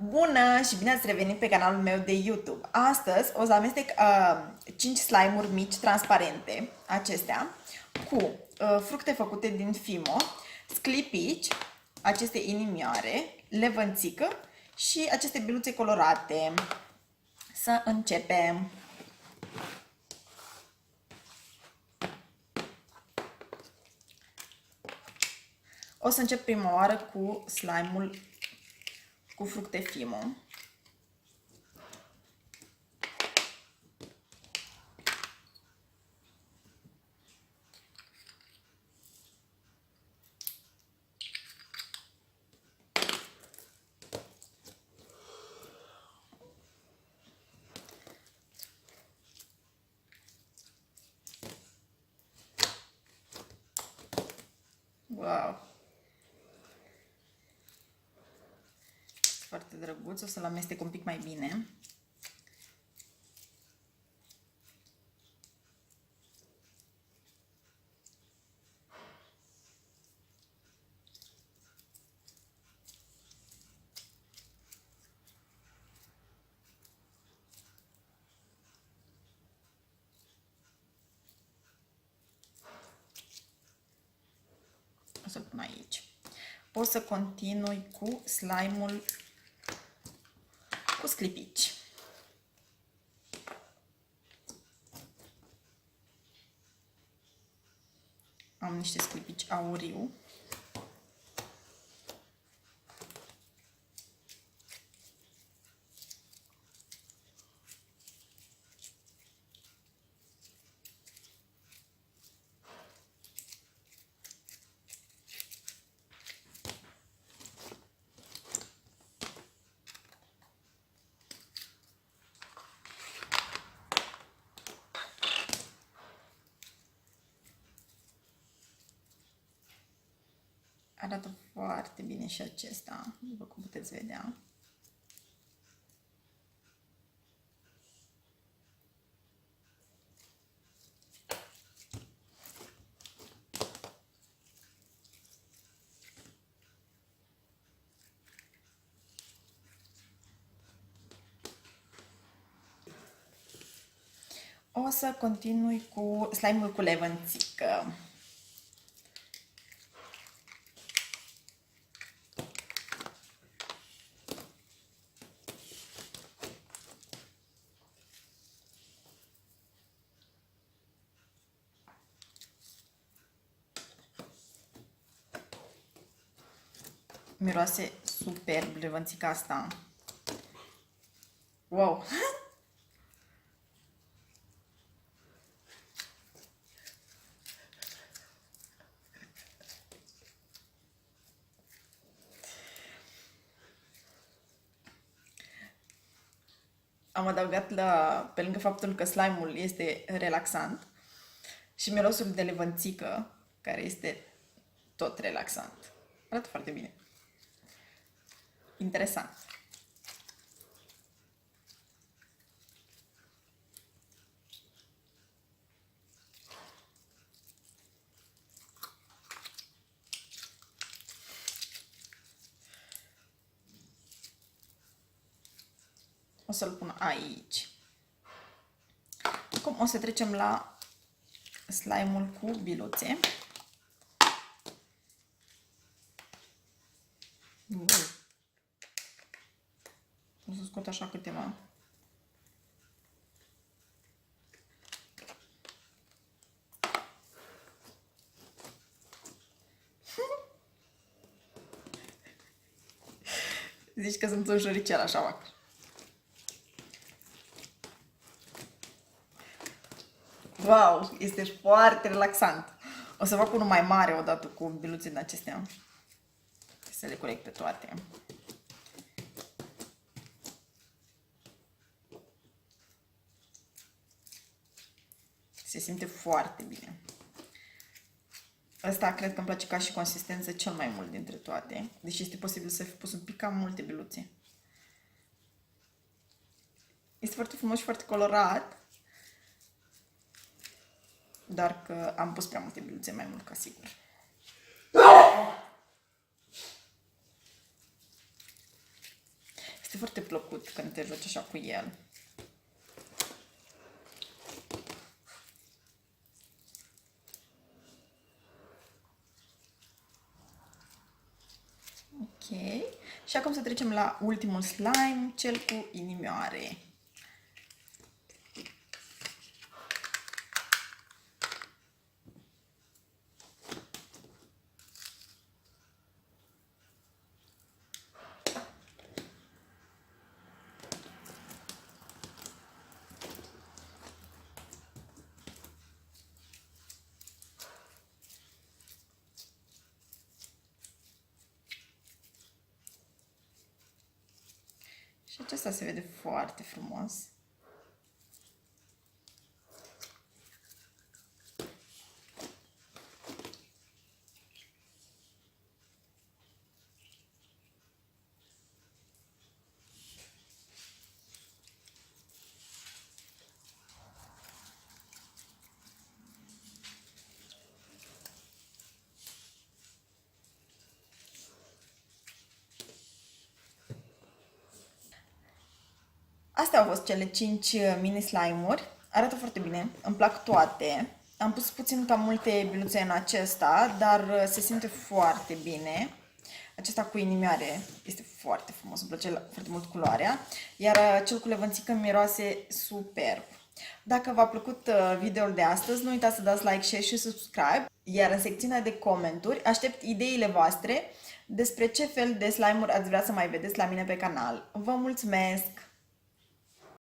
Bună și bine ați revenit pe canalul meu de YouTube. Astăzi o să amestec 5 slime-uri mici transparente, acestea, cu fructe făcute din Fimo, sclipici, aceste inimioare, levănțică și aceste biluțe colorate. Să începem! O să încep prima oară cu slime-ul cu fructe Fimo. Wow! Foarte drăguț, o să-l amestec un pic mai bine. O să-l pun aici. O să continui cu slime-ul cu sclipici. Am niște sclipici auriu. Arată foarte bine și acesta, după cum puteți vedea. O să continui cu slime-ul cu levănțică. Miroase superb levănțica asta. Wow! Am adăugat pe lângă faptul că slime-ul este relaxant și mirosul de levănțică, care este tot relaxant. Arată foarte bine. Interesant. O să-l pun aici. Acum o să trecem la slime-ul cu biluțe. O să scot așa câteva. Zici că sunt un șoricel, așa fac. Wow, este foarte relaxant. O să fac unul mai mare odată cu biluțe din acestea. Să le coleg pe toate. Se simte foarte bine. Ăsta cred că îmi place ca și consistență cel mai mult dintre toate. Deși este posibil să fi pus un pic cam multe biluțe. Este foarte frumos și foarte colorat. Doar că am pus prea multe biluțe, mai mult ca sigur. Este foarte plăcut când te joci așa cu el. Ok. Și acum să trecem la ultimul slime, cel cu inimioare. Și acesta se vede foarte frumos. Astea au fost cele 5 mini slime-uri. Arată foarte bine, îmi plac toate. Am pus puțin cam multe biluțe în acesta, dar se simte foarte bine. Acesta cu inimioare este foarte frumos, îmi place foarte mult culoarea. Iar cel cu levănțică miroase superb. Dacă v-a plăcut videoul de astăzi, nu uitați să dați like, share și subscribe. Iar în secțiunea de comentarii aștept ideile voastre despre ce fel de slime-uri ați vrea să mai vedeți la mine pe canal. Vă mulțumesc!